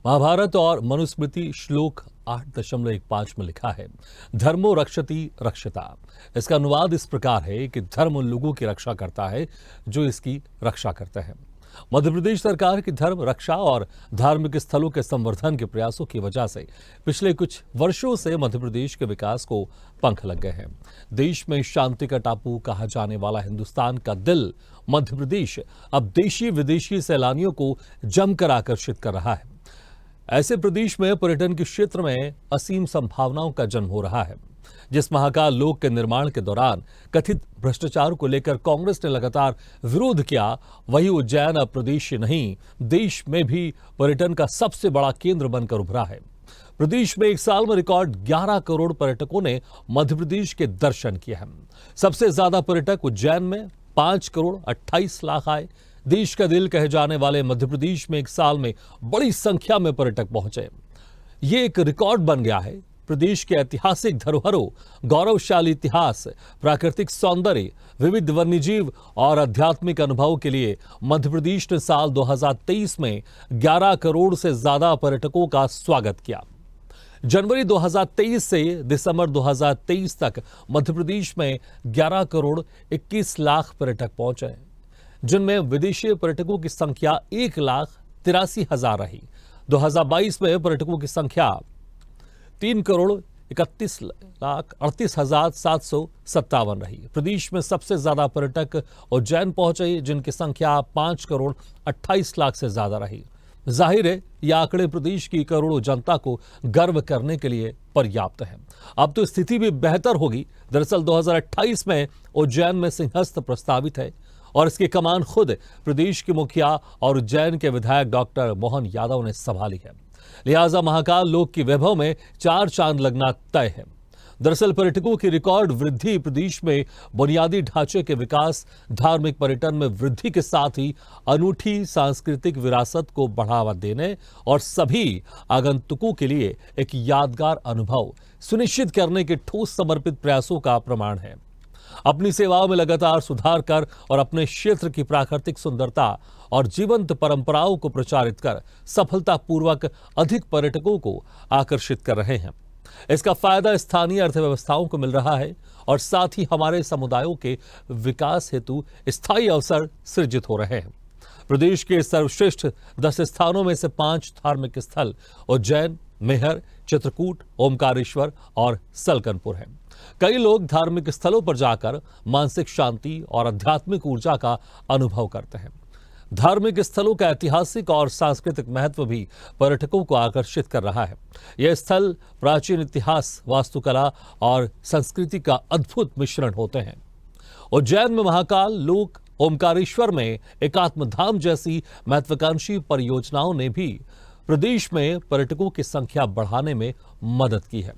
महाभारत और मनुस्मृति श्लोक 8.15 में लिखा है, धर्मो रक्षति रक्षता। इसका अनुवाद इस प्रकार है कि धर्म उन लोगों की रक्षा करता है जो इसकी रक्षा करते हैं। मध्य प्रदेश सरकार की धर्म रक्षा और धार्मिक स्थलों के संवर्धन के प्रयासों की वजह से पिछले कुछ वर्षों से मध्य प्रदेश के विकास को पंख लग गए हैं। देश में शांति का टापू कहा जाने वाला हिंदुस्तान का दिल मध्य प्रदेश अब देशी विदेशी सैलानियों को जमकर आकर्षित कर रहा है। ऐसे प्रदेश में पर्यटन के क्षेत्र में असीम संभावनाओं का जन्म हो रहा है। जिस महाकाल लोक के निर्माण के दौरान कथित भ्रष्टाचार को लेकर कांग्रेस ने लगातार विरोध किया, वही उज्जैन अब प्रदेश नहीं देश में भी पर्यटन का सबसे बड़ा केंद्र बनकर उभरा है। प्रदेश में एक साल में रिकॉर्ड 11 करोड़ पर्यटकों ने मध्य प्रदेश के दर्शन किए हैं। सबसे ज्यादा पर्यटक उज्जैन में 5 करोड़ 28 लाख आए। देश का दिल कहे जाने वाले मध्य प्रदेश में एक साल में बड़ी संख्या में पर्यटक पहुंचे। ये एक रिकॉर्ड बन गया है। प्रदेश के ऐतिहासिक धरोहरों, गौरवशाली इतिहास, प्राकृतिक सौंदर्य, विविध वन्यजीव और आध्यात्मिक अनुभवों के लिए मध्य प्रदेश ने साल 2023 में 11 करोड़ से ज्यादा पर्यटकों का स्वागत किया। जनवरी 2023 से दिसंबर 2023 तक मध्य प्रदेश में 11 करोड़ 21 लाख पर्यटक पहुंचे, जिनमें विदेशी पर्यटकों की संख्या 1,83,000 रही। 2022 में पर्यटकों की संख्या 3 करोड़ 31,38,757 रही। प्रदेश में सबसे ज्यादा पर्यटक उज्जैन पहुंचे, जिनकी संख्या 5 करोड़ 28 लाख से ज्यादा रही। जाहिर है यह आंकड़े प्रदेश की करोड़ों जनता को गर्व करने के लिए पर्याप्त है। अब तो स्थिति भी बेहतर होगी। दरअसल 2028 में उज्जैन में सिंहस्थ प्रस्तावित है और इसकी कमान खुद प्रदेश के मुखिया और उज्जैन के विधायक डॉक्टर मोहन यादव ने संभाली है। लिहाजा महाकाल लोक की वैभव में 4 चांद लगना तय है। दरअसल पर्यटकों की रिकॉर्ड वृद्धि प्रदेश में बुनियादी ढांचे के विकास, धार्मिक पर्यटन में वृद्धि के साथ ही अनूठी सांस्कृतिक विरासत को बढ़ावा देने और सभी आगंतुकों के लिए एक यादगार अनुभव सुनिश्चित करने के ठोस समर्पित प्रयासों का प्रमाण है। अपनी सेवाओं में लगातार सुधार कर और अपने क्षेत्र की प्राकृतिक सुंदरता और जीवंत परंपराओं को प्रचारित कर सफलतापूर्वक अधिक पर्यटकों को आकर्षित कर रहे हैं। इसका फायदा स्थानीय अर्थव्यवस्थाओं को मिल रहा है और साथ ही हमारे समुदायों के विकास हेतु स्थायी अवसर सृजित हो रहे हैं। प्रदेश के सर्वश्रेष्ठ 10 स्थानों में से 5 धार्मिक स्थल उज्जैन, मैहर, चित्रकूट, ओमकारेश्वर और सलकनपुर हैं। कई लोग धार्मिक स्थलों पर जाकर मानसिक शांति और आध्यात्मिक ऊर्जा का अनुभव करते हैं। धार्मिक स्थलों का ऐतिहासिक और सांस्कृतिक महत्व भी पर्यटकों को आकर्षित कर रहा है। यह स्थल प्राचीन इतिहास, वास्तुकला और संस्कृति का अद्भुत मिश्रण होते हैं। उज्जैन में महाकाल लोक, ओमकारेश्वर में एकात्म धाम जैसी महत्वाकांक्षी परियोजनाओं ने भी प्रदेश में पर्यटकों की संख्या बढ़ाने में मदद की है।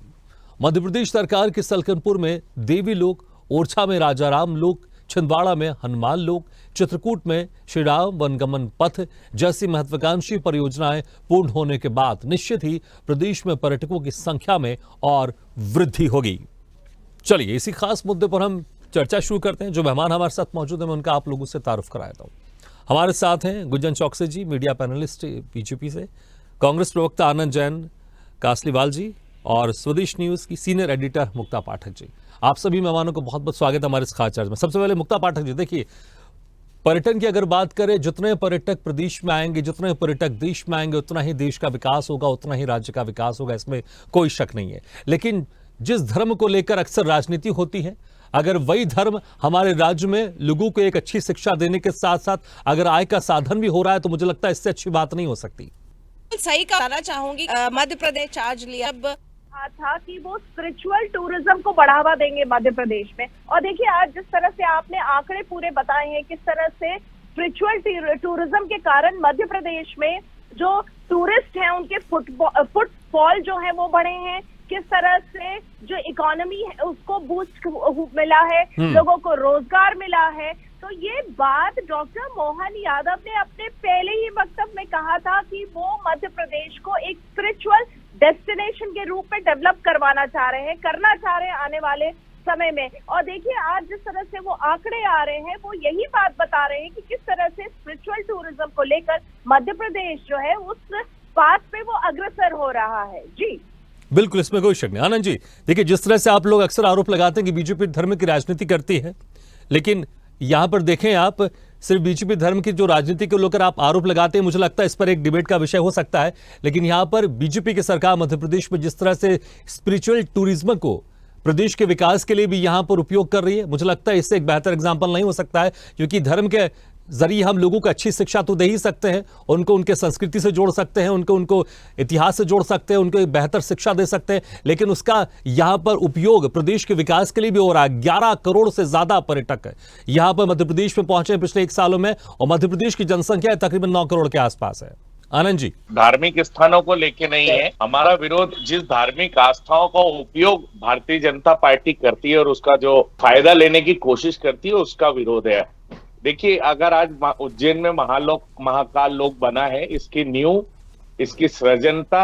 मध्य प्रदेश सरकार के सलकनपुर में देवी लोक, ओरछा में राजाराम लोक, छिंदवाड़ा में हनुमान लोक, चित्रकूट में श्री राम वनगमन पथ जैसी महत्वाकांक्षी परियोजनाएं पूर्ण होने के बाद निश्चित ही प्रदेश में पर्यटकों की संख्या में और वृद्धि होगी। चलिए इसी खास मुद्दे पर हम चर्चा शुरू करते हैं। जो मेहमान हमारे साथ मौजूद है मैं उनका आप लोगों से तारुफ कराता हूं। हमारे साथ हैं गुंजन चौकसी जी, मीडिया पैनलिस्ट बीजेपी से, कांग्रेस प्रवक्ता आनंद जैन कासलीवाल जी और स्वदेश न्यूज की सीनियर एडिटर मुक्ता पाठक जी। आप सभी मेहमानों को बहुत बहुत स्वागत है हमारे इस खास चर्चा में। सबसे पहले मुक्ता पाठक जी, देखिए पर्यटन की अगर बात करें, जितने पर्यटक प्रदेश में आएंगे, जितने पर्यटक देश में आएंगे, उतना ही देश का विकास होगा, उतना ही राज्य का विकास होगा, इसमें कोई शक नहीं है। लेकिन जिस धर्म को लेकर अक्सर राजनीति होती है, अगर वही धर्म हमारे राज्य में लोगों को एक अच्छी शिक्षा देने के साथ साथ अगर आय का साधन भी हो रहा है, तो मुझे लगता है इससे अच्छी बात नहीं हो सकती। सही कहना चाहूंगी, मध्य प्रदेश चार्ज लिया था कि वो स्पिरिचुअल टूरिज्म को बढ़ावा देंगे मध्य प्रदेश में। और देखिए आज जिस तरह से आपने आंकड़े पूरे बताए हैं, किस तरह से स्पिरिचुअल टूरिज्म के कारण मध्य प्रदेश में जो टूरिस्ट हैं उनके फुटफॉल जो है वो बढ़े हैं, किस तरह से जो इकोनॉमी है उसको बूस्ट मिला है, लोगों को रोजगार मिला है। तो ये बात डॉक्टर मोहन यादव ने अपने पहले ही वक्तव्य में कहा था कि वो मध्य प्रदेश को एक स्पिरिचुअल डेस्टिनेशन के रूप में डेवलप करवाना चाह रहे हैं, करना चाह रहे हैं आने वाले समय में। और देखिए आज जिस तरह से वो आंकड़े आ रहे हैं वो यही बात बता रहे हैं कि किस तरह से स्पिरिचुअल टूरिज्म को लेकर मध्य प्रदेश जो है उस बात पे वो अग्रसर हो रहा है। जी बिल्कुल, इसमें कोई शक नहीं। आनंद जी, देखिए, जिस तरह से आप लोग अक्सर आरोप लगाते हैं कि बीजेपी धर्म की राजनीति करती है, लेकिन यहां पर देखें आप, सिर्फ बीजेपी धर्म की जो राजनीति को लेकर आप आरोप लगाते हैं, मुझे लगता है इस पर एक डिबेट का विषय हो सकता है, लेकिन यहां पर बीजेपी की सरकार मध्य प्रदेश में जिस तरह से स्पिरिचुअल टूरिज्म को प्रदेश के विकास के लिए भी यहां पर उपयोग कर रही है, मुझे लगता है इससे एक बेहतर एग्जाम्पल नहीं हो सकता है, क्योंकि धर्म के जरिए हम लोगों को अच्छी शिक्षा तो दे ही सकते हैं, उनको उनके संस्कृति से जोड़ सकते हैं, उनको इतिहास से जोड़ सकते हैं, उनको एक बेहतर शिक्षा दे सकते हैं, लेकिन उसका यहां पर उपयोग प्रदेश के विकास के लिए भी हो रहा है। 11 करोड़ से ज्यादा पर्यटक यहां पर मध्य प्रदेश में पहुंचे पिछले 1 सालों में, और मध्य प्रदेश की जनसंख्या तकरीबन 9 करोड़ के आसपास है। आनंद जी, धार्मिक स्थानों को लेके नहीं है हमारा विरोध, जिस धार्मिक आस्थाओं का उपयोग भारतीय जनता पार्टी करती है और उसका जो फायदा लेने की कोशिश करती है, उसका विरोध है। देखिए, अगर आज उज्जैन में महाकाल लोक बना है, इसकी नींव, इसकी सृजनता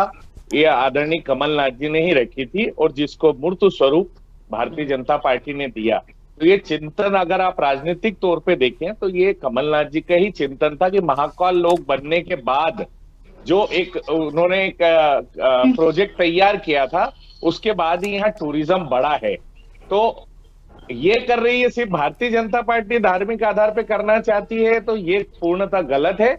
ये आदरणीय कमलनाथ जी ने ही रखी थी, और जिसको मूर्त स्वरूप भारतीय जनता पार्टी ने दिया। तो ये चिंतन अगर आप राजनीतिक तौर पे देखें तो ये कमलनाथ जी का ही चिंतन था कि महाकाल लोक बनने के बाद जो उन्होंने एक प्रोजेक्ट तैयार किया था, उसके बाद ही यहाँ टूरिज्म बढ़ा है। तो ये कर रही है सिर्फ भारतीय जनता पार्टी, धार्मिक आधार पे करना चाहती है, तो ये पूर्णतः गलत है।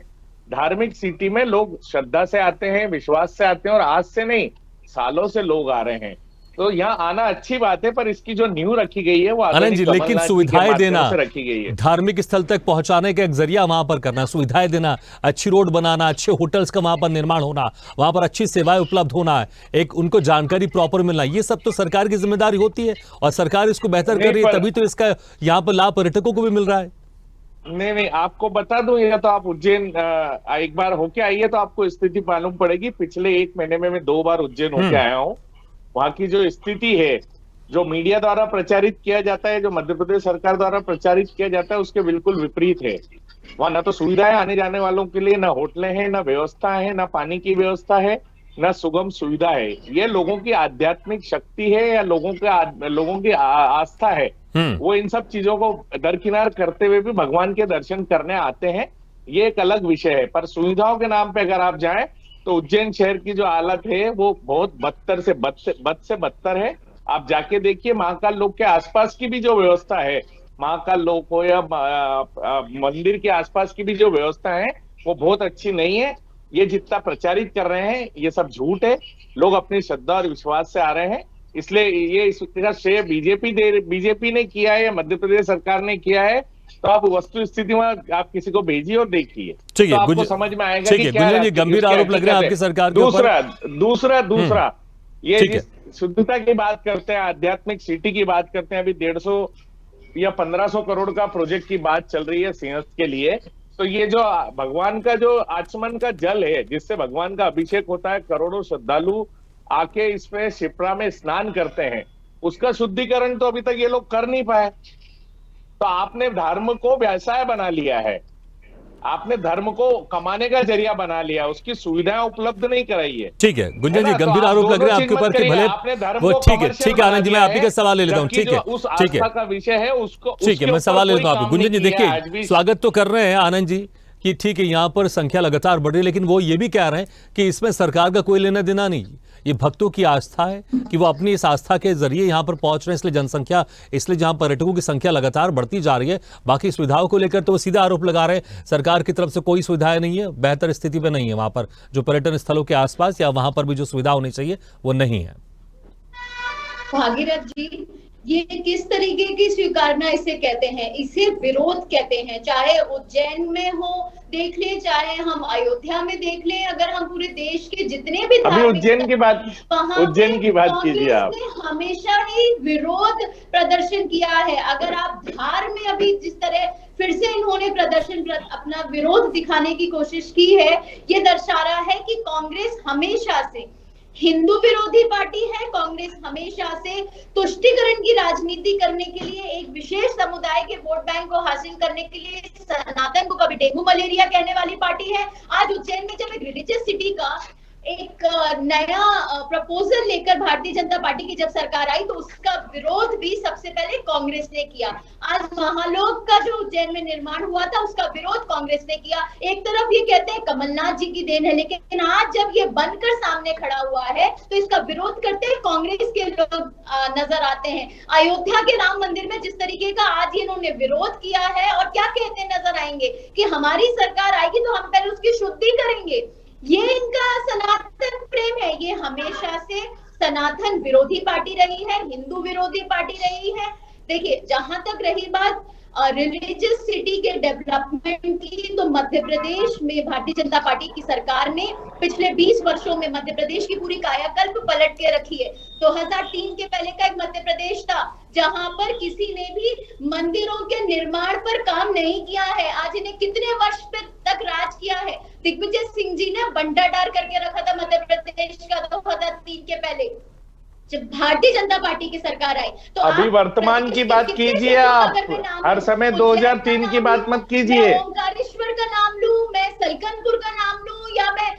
धार्मिक सिटी में लोग श्रद्धा से आते हैं, विश्वास से आते हैं, और आज से नहीं, सालों से लोग आ रहे हैं। तो यहाँ आना अच्छी बात है, पर इसकी जो नींव रखी गई है वो आनंद जी, लेकिन सुविधाएं देना, रखी गई है, धार्मिक स्थल तक पहुंचाने का एक जरिया वहां पर करना, सुविधाएं देना, अच्छी रोड बनाना, अच्छे होटल्स का वहां पर निर्माण होना, वहां पर अच्छी सेवाएं उपलब्ध होना, एक उनको जानकारी प्रॉपर मिलना, ये सब तो सरकार की जिम्मेदारी होती है, और सरकार इसको बेहतर कर रही है, तभी तो इसका यहाँ पर लाभ पर्यटकों को भी मिल रहा है। नहीं, आपको बता दूं, या तो आप उज्जैन एक बार होके आइए तो आपको स्थिति मालूम पड़ेगी। पिछले 1 महीने में मैं 2 बार उज्जैन होके आया हूँ। वहां की जो स्थिति है, जो मीडिया द्वारा प्रचारित किया जाता है, जो मध्य प्रदेश सरकार द्वारा प्रचारित किया जाता है, उसके बिल्कुल विपरीत है। वहां न तो सुविधाएं आने जाने वालों के लिए, न होटलें हैं, न व्यवस्था है, न पानी की व्यवस्था है, न सुगम सुविधा है। ये लोगों की आध्यात्मिक शक्ति है या लोगों की आस्था है, वो इन सब चीजों को दरकिनार करते हुए भी भगवान के दर्शन करने आते हैं, ये एक अलग विषय है। पर सुविधाओं के नाम पे अगर आप जाएं तो उज्जैन शहर की जो हालत है वो बहुत बद से बदतर है। आप जाके देखिए, महाकाल लोक के आसपास की भी जो व्यवस्था है, महाकाल लोक हो या मंदिर के आसपास की भी जो व्यवस्था है, वो बहुत अच्छी नहीं है। ये जितना प्रचारित कर रहे हैं ये सब झूठ है। लोग अपनी श्रद्धा और विश्वास से आ रहे हैं, इसलिए ये इसका श्रेय बीजेपी ने किया है, मध्य प्रदेश सरकार ने किया है। तो आप वस्तु स्थिति में आप किसी को भेजिए और देखिए, ठीक है, तो आपको समझ में आएगा कि क्या है। गंभीर आरोप लग रहे हैं आपकी सरकार के ऊपर। दूसरा ये शुद्धता की बात करते हैं, आध्यात्मिक सिटी की बात करते हैं, अभी 150 या 1500 करोड़ का प्रोजेक्ट की बात चल रही है सिंहस्थ के लिए। तो ये जो भगवान का जो आचमन का जल है, जिससे भगवान का अभिषेक होता है, करोड़ों श्रद्धालु आके इसमें शिप्रा में स्नान करते हैं, उसका शुद्धिकरण तो अभी तक ये लोग कर नहीं पाए। तो आपने धर्म को व्यवसाय बना लिया है, आपने धर्म को कमाने का जरिया बना लिया, उसकी सुविधाएं उपलब्ध नहीं कराई है। ठीक है गुंजन जी, गंभीर आरोप लग रहे हैं आपके ऊपर कि भले वो, ठीक है आनंद जी, मैं आप ही का सवाल ले लेता हूँ। ठीक है, ठीक है, का विषय है उसको, ठीक है, मैं सवाल ले लेता हूँ। गुंजन जी देखिए, स्वागत तो कर रहे हैं आनंद जी कि ठीक है यहाँ पर संख्या लगातार बढ़ रही है, लेकिन वो ये भी कह रहे हैं कि इसमें सरकार का कोई लेना देना नहीं, ये भक्तों की आस्था है कि वो अपनी इस आस्था के जरिए यहाँ पर पहुंच रहे हैं, इसलिए जहां पर्यटकों की संख्या लगातार बढ़ती जा रही है। बाकी सुविधाओं को लेकर तो वो सीधा आरोप लगा रहे हैं सरकार की तरफ से कोई सुविधाएं नहीं है, बेहतर स्थिति में नहीं है वहां पर, जो पर्यटन स्थलों के आसपास या वहां पर भी जो सुविधा होनी चाहिए वो नहीं है। भागीरथ जी, ये किस तरीके की स्वीकारना इसे कहते हैं? इसे विरोध कहते हैं। चाहे उज्जैन में हो देख ले, चाहे हम अयोध्या में देख ले, अगर हम पूरे देश के जितने भी अभी उज्जैन की बात कीजिए आप, हमेशा ही विरोध प्रदर्शन किया है। अगर आप धार में अभी जिस तरह फिर से इन्होंने अपना विरोध दिखाने की कोशिश की है, ये दर्शा रहा है कि कांग्रेस हमेशा से हिंदू विरोधी पार्टी है। कांग्रेस हमेशा से तुष्टीकरण की राजनीति करने के लिए, एक विशेष समुदाय के वोट बैंक को हासिल करने के लिए सनातन को कभी डेंगू मलेरिया कहने वाली पार्टी है। आज उज्जैन में जब एक रिलीजियस सिटी का एक नया प्रपोजल लेकर भारतीय जनता पार्टी की जब सरकार आई तो उसका विरोध भी सबसे पहले कांग्रेस ने किया। आज महालोक का जो उज्जैन में निर्माण हुआ था उसका विरोध कांग्रेस ने किया। एक तरफ ये कहते हैं कमलनाथ जी की देन है, लेकिन आज जब ये बनकर सामने खड़ा हुआ है तो इसका विरोध करते हैं कांग्रेस के लोग नजर आते हैं। अयोध्या के राम मंदिर में जिस तरीके का आज इन्होंने विरोध किया है और क्या कहते नजर आएंगे कि हमारी सरकार आएगी तो हम पहले उसकी शुद्धि करेंगे। ये इनका सनातन प्रेम है। ये हमेशा से सनातन विरोधी पार्टी रही है, हिंदू विरोधी पार्टी रही है। देखिए, जहां तक रही बात रिलीजियस सिटी के डेवलपमेंट की, तो मध्य प्रदेश में भारतीय जनता पार्टी की सरकार ने पिछले 20 वर्षों में मध्य प्रदेश की पूरी कायाकल्प पलट के रखी है। 2003 के पहले का एक मध्य प्रदेश था जहां पर किसी ने भी मंदिरों के निर्माण पर काम नहीं किया है। आज इन्हें कितने वर्ष तक राज किया है। दिग्विजय सिंह जी ने बंटाढार करके रखा था मध्य प्रदेश का 2003 के पहले। जब भारतीय जनता पार्टी की सरकार आई तो अभी वर्तमान की बात कीजिए, आप हर समय 2003 की बात मत कीजिए। ओंकारेश्वर का नाम लूं, मैं सलकनपुर का नाम लूं, या मैं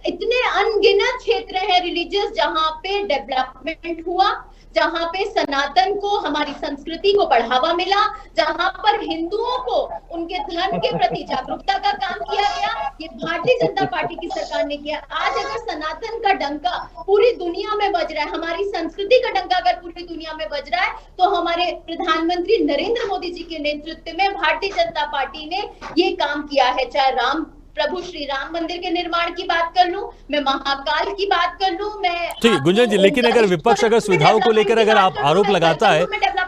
इतने अनगिनत क्षेत्र हैं रिलीजियस जहां पे डेवलपमेंट हुआ, जहां पे सनातन को, हमारी संस्कृति को बढ़ावा मिला, जहां पर हिंदुओं को उनके धर्म के प्रति जागरूकता का काम किया गया, ये भारतीय जनता पार्टी की सरकार ने किया। आज अगर सनातन का डंका पूरी दुनिया में बज रहा है, हमारी संस्कृति का डंका अगर पूरी दुनिया में बज रहा है, तो हमारे प्रधानमंत्री नरेंद्र मोदी जी के नेतृत्व में भारतीय जनता पार्टी ने ये काम किया है। चाहे प्रभु श्री राम मंदिर के निर्माण की बात कर लूं, मैं महाकाल की बात कर लूं, मैं ठीक, गुंजन जी, लेकिन अगर विपक्ष अगर सुविधाओं को लेकर अगर आप आरोप लगाता है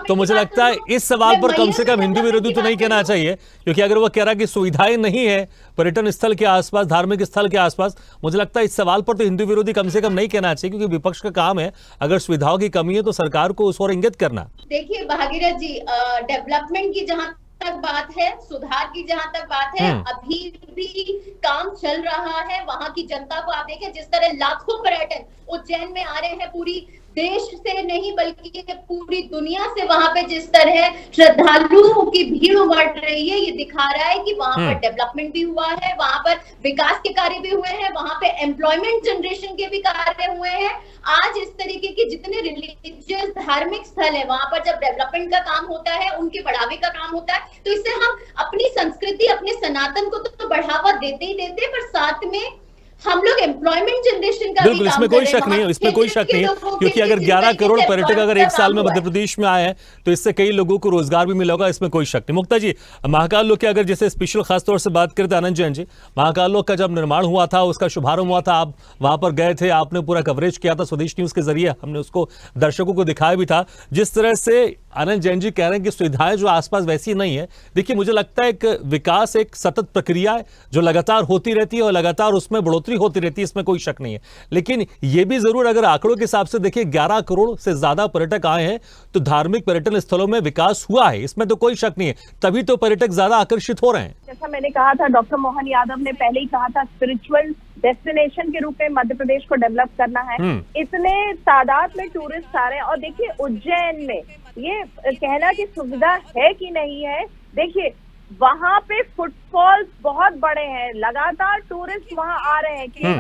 तो मुझे लगता है इस सवाल पर कम से कम हिंदू विरोधी तो नहीं कहना चाहिए, क्योंकि अगर वो कह रहा है कि सुविधाएं नहीं है पर्यटन स्थल के आसपास, धार्मिक स्थल के आसपास, मुझे लगता है इस सवाल पर तो हिंदू विरोधी कम से कम नहीं कहना चाहिए, क्योंकि विपक्ष का काम है अगर सुविधाओं की कमी है तो सरकार को उस ओर इंगित करना। देखिए भागीरथ जी, डेवलपमेंट की जहां तक बात है, सुधार की जहां तक बात है, अभी भी काम चल रहा है। वहां की जनता को आप देखें, जिस तरह लाखों पर्यटन उज्जैन में आ रहे हैं, पूरी देश से नहीं बल्कि पूरी दुनिया से वहां पे जिस तरह श्रद्धालुओं की भीड़ उमड़ रही है, ये दिखा रहा है कि वहां पर डेवलपमेंट भी हुआ है, वहां पर विकास के कार्य भी हुए हैं, वहां पे एम्प्लॉयमेंट जनरेशन के भी कार्य हुए हैं। आज इस तरीके के जितने रिलीजियस धार्मिक स्थल है, वहां पर जब डेवलपमेंट का काम होता है, उनके बढ़ावे का काम होता है, तो इससे हम अपनी संस्कृति, अपने सनातन को तो बढ़ावा देते ही देते, पर साथ में हम लोग एम्प्लॉयमेंट जनरेशन का बिल्कुल, इसमें कोई शक नहीं है, इसमें कोई शक नहीं है, क्योंकि अगर 11 करोड़ पर्यटक अगर एक साल में मध्य प्रदेश में आए हैं तो इससे कई लोगों को रोजगार भी मिला होगा, इसमें कोई शक नहीं। मुक्ता जी, महाकाल लोक की अगर जैसे स्पेशल खासतौर से बात करते आनंद जैन जी, महाकाल लोक का जब निर्माण हुआ था, उसका शुभारंभ हुआ था, आप वहां पर गए थे, आपने पूरा कवरेज किया था स्वदेश न्यूज के जरिए, हमने उसको दर्शकों को दिखाया भी था। जिस तरह से आनंद जैन जी कह रहे हैं कि सुविधाएं जो आसपास वैसी नहीं है, देखिए मुझे लगता है एक विकास एक सतत प्रक्रिया है जो लगातार होती रहती है और लगातार उसमें बढ़ोतरी होती रहती है, इसमें कोई शक नहीं है। लेकिन यह भी जरूर अगर आंकड़ों के हिसाब से देखिए 11 करोड़ से ज्यादा पर्यटक आए हैं तो धार्मिक पर्यटन स्थलों में विकास हुआ है, इसमें तो कोई शक नहीं है, तभी तो पर्यटक ज्यादा आकर्षित हो रहे हैं। जैसा मैंने कहा था, डॉक्टर मोहन यादव ने पहले ही कहा था, स्पिरिचुअल डेस्टिनेशन के रूप में मध्य प्रदेश को डेवलप करना है। इतने तादाद में टूरिस्ट आ रहे हैं और देखिए उज्जैन में ये कहना कि सुविधा है कि नहीं है, देखिए वहां पे फुटफॉल्स बहुत बड़े हैं, लगातार टूरिस्ट वहां आ रहे हैं, केवल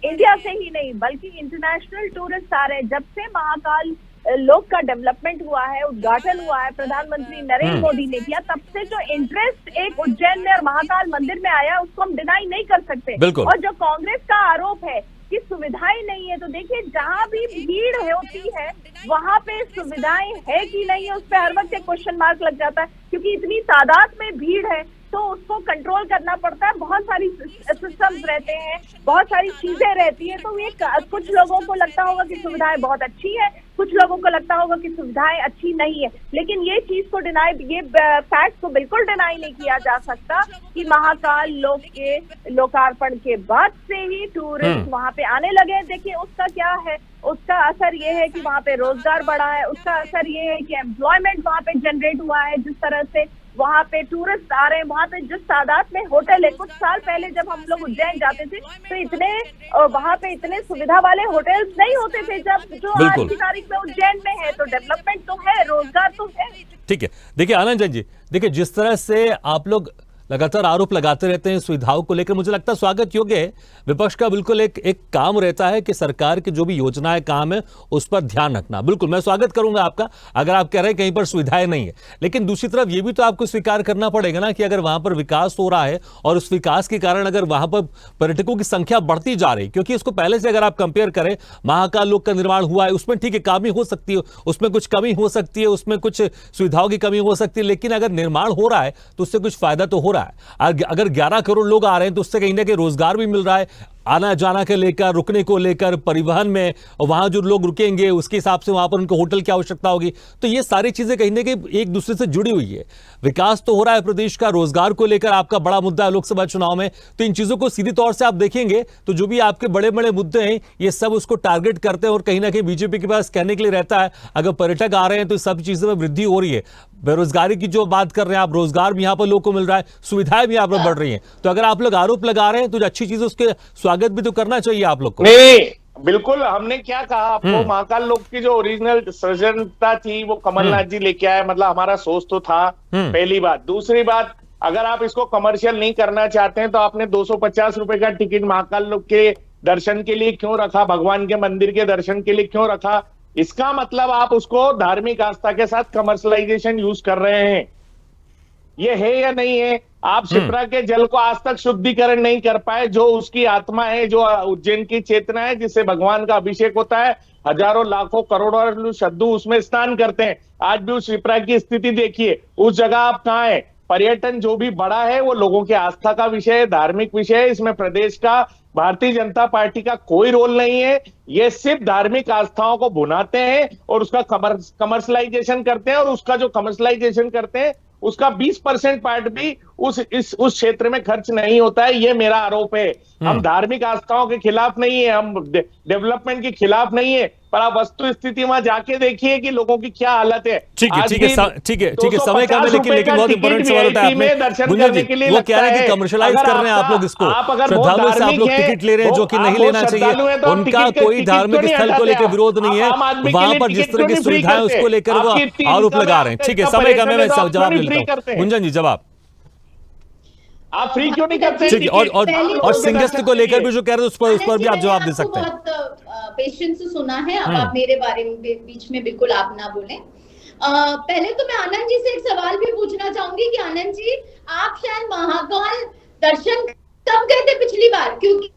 इंडिया से ही नहीं बल्कि इंटरनेशनल टूरिस्ट आ रहे हैं। जब से महाकाल लोक का डेवलपमेंट हुआ है, उद्घाटन हुआ है, प्रधानमंत्री नरेंद्र मोदी ने किया, तब से जो इंटरेस्ट एक उज्जैन में और महाकाल मंदिर में आया उसको हम डिनाई नहीं कर सकते। और जो कांग्रेस का आरोप है कि सुविधाएं नहीं है, तो देखिए जहां भी भीड़ होती है वहां पे सुविधाएं है कि नहीं है उस पर हर वक्त एक क्वेश्चन मार्क लग जाता है, क्योंकि इतनी तादाद में भीड़ है तो उसको कंट्रोल करना पड़ता है, बहुत सारी सिस्टम्स रहते हैं, बहुत सारी चीजें रहती है। तो ये कुछ लोगों को लगता होगा कि सुविधाएं बहुत अच्छी है, कुछ लोगों को लगता होगा कि सुविधाएं अच्छी नहीं है, लेकिन ये चीज को डिनाई, ये फैक्ट को बिल्कुल डिनाई नहीं किया जा सकता कि महाकाल लोक के लोकार्पण के बाद से ही टूरिस्ट वहां पे आने लगे। देखिए उसका क्या है, उसका असर ये है कि वहां पे रोजगार बढ़ा है, उसका असर ये है कि एम्प्लॉयमेंट वहां पे जनरेट हुआ है, जिस तरह से वहां पे टूरिस्ट आ रहे हैं, वहां पे जिस तादाद में होटल है। कुछ साल पहले जब हम लोग उज्जैन जाते थे तो इतने वहां पे इतने सुविधा वाले होटल्स नहीं होते थे जब जो आज की तारीख में उज्जैन में है। तो डेवलपमेंट तो है, रोजगार तो है। ठीक है, देखिए आनंद जैन जी, देखिए जिस तरह से आप लोग लगातार आरोप लगाते रहते हैं सुविधाओं को लेकर। मुझे लगता है स्वागत योग्य है, विपक्ष का बिल्कुल एक काम रहता है कि सरकार की जो भी योजनाएं काम है उस पर ध्यान रखना। बिल्कुल मैं स्वागत करूंगा आपका अगर आप कह रहे हैं कहीं पर सुविधाएं नहीं है, लेकिन दूसरी तरफ ये भी तो आपको स्वीकार करना पड़ेगा ना कि अगर वहां पर विकास हो रहा है और उस विकास के कारण अगर वहां पर पर्यटकों की संख्या बढ़ती जा रही, क्योंकि इसको पहले से अगर आप कंपेयर करें, महाकाल लोक का निर्माण हुआ है, उसमें ठीक है कमी हो सकती है, उसमें कुछ कमी हो सकती है, उसमें कुछ सुविधाओं की कमी हो सकती है, लेकिन अगर निर्माण हो रहा है तो उससे कुछ फायदा तो हो रहा है। अगर 11 करोड़ लोग आ रहे हैं तो उससे कहीं ना कहीं रोजगार भी मिल रहा है, आना जाना के लेकर, रुकने को लेकर, परिवहन में, वहां जो लोग रुकेंगे उसके हिसाब से वहां पर उनको होटल की आवश्यकता होगी। तो ये सारी चीजें कहीं ना कहीं एक दूसरे से जुड़ी हुई है। विकास तो हो रहा है प्रदेश का, रोजगार को लेकर आपका बड़ा मुद्दा है लोकसभा चुनाव में, तो इन चीजों को सीधी तौर से आप देखेंगे तो जो भी आपके बड़े बड़े मुद्दे हैं ये सब उसको टारगेट करते हैं और कहीं ना कहीं बीजेपी के पास कहने के लिए रहता है अगर पर्यटक आ रहे हैं तो सब चीजों में वृद्धि हो रही है। बेरोजगारी की जो बात कर रहे हैं आप, रोजगार भी यहां पर लोगों को मिल रहा है, सुविधाएं भी यहां पर बढ़ रही हैं। तो अगर आप लोग आरोप लगा रहे हैं तो अच्छी चीज उसके स्वागत भी तो करना चाहिए आप लोग को। नहीं, बिल्कुल। हमने क्या कहा आपको, महाकाल लोक की जो ओरिजिनल सृजनता थी वो कमलनाथ जी लेके आए, मतलब हमारा सोच तो था, पहली बात। दूसरी बात, अगर आप इसको कमर्शियल नहीं करना चाहते हैं तो आपने 250 रुपए का टिकट महाकाल लोक के दर्शन के लिए क्यों रखा, भगवान के मंदिर के दर्शन के लिए क्यों रखा? इसका मतलब आप उसको धार्मिक आस्था के साथ कमर्शलाइजेशन यूज कर रहे हैं। ये है या नहीं है? आप शिप्रा के जल को आज तक शुद्धिकरण नहीं कर पाए, जो उसकी आत्मा है, जो उज्जैन की चेतना है, जिससे भगवान का अभिषेक होता है, हजारों लाखों करोड़ों श्रद्धालु उसमें स्नान करते हैं। आज भी उस शिप्रा की स्थिति देखिए, उस जगह आप कहाँ है? पर्यटन जो भी बड़ा है वो लोगों की आस्था का विषय है, धार्मिक विषय है। इसमें प्रदेश का, भारतीय जनता पार्टी का कोई रोल नहीं है। ये सिर्फ धार्मिक आस्थाओं को भुनाते हैं और उसका कमर्शलाइजेशन करते हैं, और उसका जो कमर्शलाइजेशन करते हैं उसका 20% पार्ट भी उस क्षेत्र में खर्च नहीं होता है। ये मेरा आरोप है। हम धार्मिक आस्थाओं के खिलाफ नहीं है, हम डेवलपमेंट के खिलाफ नहीं है, पर आप वस्तु स्थिति वहां जाके देखिए कि लोगों की क्या हालत है। ठीक है, समय कम है, लेकिन बहुत इंपॉर्टेंट सवाल उठाया आपने। वो कह रहे हैं कि कमर्शलाइज कर रहे हैं आप लोग इसको, श्रद्धालुओं से आप लोग टिकट ले रहे हैं जो कि नहीं लेना चाहिए। उनका कोई धार्मिक स्थल को लेकर विरोध नहीं है, वहां पर जिस तरह की सुविधाएं उसको लेकर वो आरोप लगा रहे हैं। ठीक है, समय कम है, मैं जवाब ले लेता हूं। गुंजन जी जवाब। आप फ्री क्यों नहीं करते? ठीक है, और सिंगस्त को लेकर भी जो कह रहे हैं उस पर भी आप जवाब दे सकते हैं। पेशेंस से सुना है, अब आप मेरे बारे में बीच में बिल्कुल आप ना बोलें। पहले तो मैं आनंद जी से एक सवाल भी पूछना चाहूंगी कि आनंद जी, आप शायद महाकाल दर्शन कब गए थे पिछली बार? क्योंकि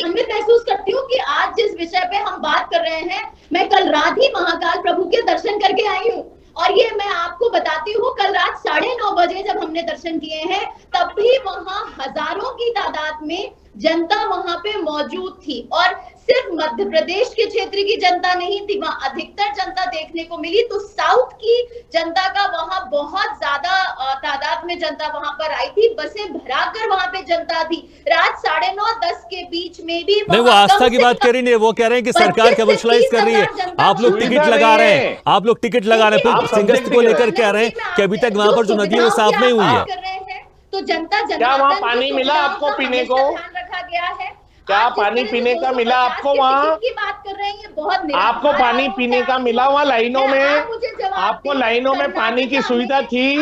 मैं महसूस करती हूँ कि आज जिस विषय पे हम बात कर रहे हैं, मैं कल रात ही महाकाल प्रभु के दर्शन करके आई हूँ, और ये मैं आपको बताती हूँ, कल रात 9:30 बजे जब हमने दर्शन किए हैं तब भी वहां हजारों की तादाद में जनता वहां पे मौजूद थी, और सिर्फ मध्य प्रदेश के क्षेत्र की जनता नहीं थी, वहां अधिकतर जनता देखने को मिली। तो साउथ की जनता का वहां बहुत ज्यादा तादाद में जनता वहां पर आई थी, बसें भराकर वहां पे जनता थी। रात 9:30-10 के बीच में भी नहीं, वो आस्था की बात करी नहीं, वो कह रहे हैं कि सरकार कमर्शलाइज कर रही है, आप लोग टिकट लगा रहे हैं, आप लोग टिकट लगा रहे हैं, सिंगस्त को लेकर कह रहे हैं कि अभी तक वहां पर जो नदी है वो साफ नहीं हुई है। तो जनता क्या वहाँ पानी मिला आपको पीने को? रखा गया है। क्या पानी पीने का मिला आपको वहाँ? की बात कर रहे हैं, बहुत आपको पानी पीने का मिला वहाँ लाइनों में? आपको लाइनों में पानी की सुविधा थी?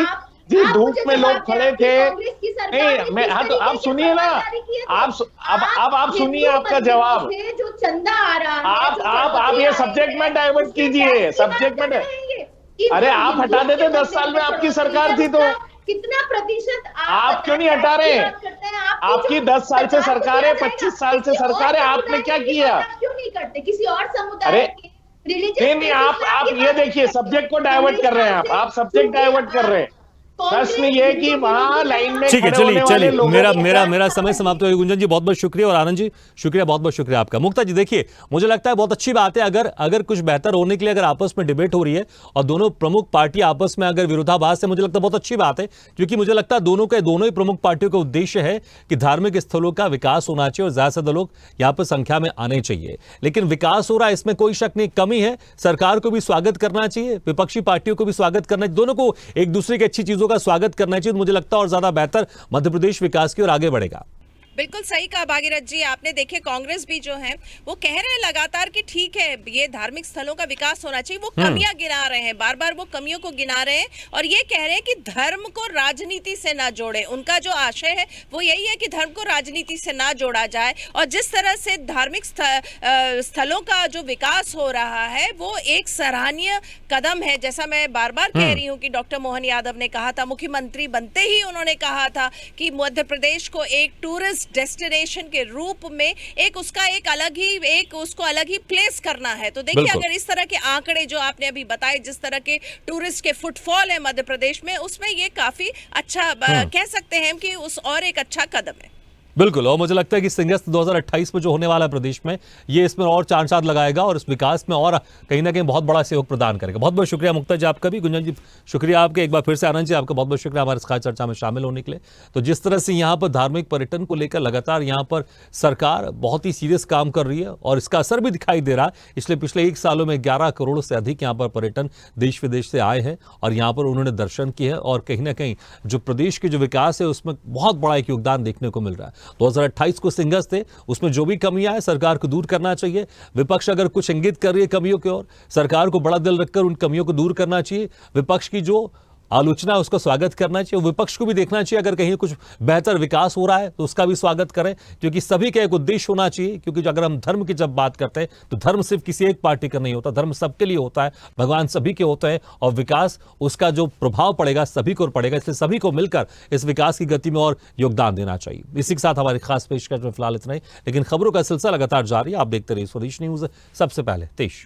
जी, धूप में लोग खड़े थे। नहीं, मैं हाँ, तो आप सुनिए ना, आप सुनिए आपका जवाब। जो चंदा आ रहा है, आप ये सब्जेक्ट में डाइवर्ट कीजिए, सब्जेक्ट में। अरे आप हटा देते 10 साल में आपकी सरकार थी तो। कितना प्रतिशत आप क्यों नहीं हटा रहे? आपकी 10 साल से सरकार है, 25 साल से सरकार है, आपने क्या किया? क्यों नहीं करते किसी और समुदाय के? नहीं, आप ये देखिए, सब्जेक्ट को डाइवर्ट कर रहे हैं, आप सब्जेक्ट डाइवर्ट कर रहे हैं। प्रश्न ये कि वहां लाइन में ठीक है, चलिए मेरा समय समाप्त हो गया। गुंजन जी बहुत बहुत शुक्रिया, और आनंद जी शुक्रिया, बहुत बहुत शुक्रिया आपका। मुक्ता जी देखिए, मुझे लगता है बहुत अच्छी बात है अगर कुछ बेहतर होने के लिए अगर आपस में डिबेट हो रही है और दोनों प्रमुख पार्टी आपस में अगर विरोधाभास है, मुझे लगता है बहुत अच्छी बात है, क्योंकि मुझे लगता है दोनों ही प्रमुख पार्टियों का उद्देश्य है कि धार्मिक स्थलों का विकास होना चाहिए और ज्यादा से ज्यादा लोग यहाँ पर संख्या में आने चाहिए। लेकिन विकास हो रहा है, इसमें कोई शक नहीं, कमी है, सरकार को भी स्वागत करना चाहिए, विपक्षी पार्टियों को भी स्वागत करना चाहिए, दोनों को एक दूसरे की अच्छी चीजों का स्वागत करना चाहिए। तो मुझे लगता है और ज्यादा बेहतर मध्य प्रदेश विकास की ओर आगे बढ़ेगा। बिल्कुल सही कहा भागीरथ जी आपने। देखिए कांग्रेस भी जो है वो कह रहे हैं लगातार कि ठीक है ये धार्मिक स्थलों का विकास होना चाहिए, वो कमियां गिना रहे हैं, बार बार वो कमियों को गिना रहे हैं और ये कह रहे हैं कि धर्म को राजनीति से ना जोड़े। उनका जो आशय है वो यही है कि धर्म को राजनीति से ना जोड़ा जाए और जिस तरह से धार्मिक स्थलों का जो विकास हो रहा है वो एक सराहनीय कदम है। जैसा मैं बार बार कह रही हूँ कि डॉक्टर मोहन यादव ने कहा था, मुख्यमंत्री बनते ही उन्होंने कहा था कि मध्य प्रदेश को एक टूरिस्ट डेस्टिनेशन के रूप में उसको अलग ही प्लेस करना है। तो देखिए अगर इस तरह के आंकड़े जो आपने अभी बताए, जिस तरह के टूरिस्ट के फुटफॉल है मध्य प्रदेश में, उसमें ये काफी अच्छा कह सकते हैं कि उस और एक अच्छा कदम है। बिल्कुल, और मुझे लगता है कि सिंहस्थ 2028 में जो होने वाला है प्रदेश में, ये इसमें और चांद चांद लगाएगा और इस विकास में और कहीं ना कहीं बहुत बड़ा सहयोग प्रदान करेगा। बहुत बहुत शुक्रिया मुक्ता जी आपका भी। गुंजन जी शुक्रिया आपके, एक बार फिर से आनंद जी आपका बहुत बहुत शुक्रिया हमारे इस खास चर्चा में शामिल होने के लिए। तो जिस तरह से यहाँ पर धार्मिक पर्यटन को लेकर लगातार यहाँ पर सरकार बहुत ही सीरियस काम कर रही है और इसका असर भी दिखाई दे रहा है। इसलिए पिछले 1 सालों में 11 करोड़ से अधिक यहाँ पर पर्यटन देश विदेश से आए हैं और यहाँ पर उन्होंने दर्शन किए हैं और कहीं ना कहीं जो प्रदेश के जो विकास है उसमें बहुत बड़ा एक योगदान देखने को मिल रहा है। 2028 को सिंहस्थ थे, उसमें जो भी कमियां हैं सरकार को दूर करना चाहिए। विपक्ष अगर कुछ इंगित कर रही है कमियों की ओर, सरकार को बड़ा दिल रखकर उन कमियों को दूर करना चाहिए। विपक्ष की जो आलोचना है उसका स्वागत करना चाहिए। विपक्ष को भी देखना चाहिए अगर कहीं कुछ बेहतर विकास हो रहा है तो उसका भी स्वागत करें, क्योंकि सभी का एक उद्देश्य होना चाहिए। क्योंकि अगर हम धर्म की जब बात करते हैं तो धर्म सिर्फ किसी एक पार्टी का नहीं होता, धर्म सबके लिए होता है, भगवान सभी के होते हैं और विकास उसका जो प्रभाव पड़ेगा सभी को पड़ेगा। इसलिए सभी को मिलकर इस विकास की गति में और योगदान देना चाहिए। इसी के साथ हमारी खास पेशकश में फिलहाल इतना ही, लेकिन खबरों का सिलसिला लगातार जारी है। आप देखते रहिए स्वदेश न्यूज, सबसे पहले देश।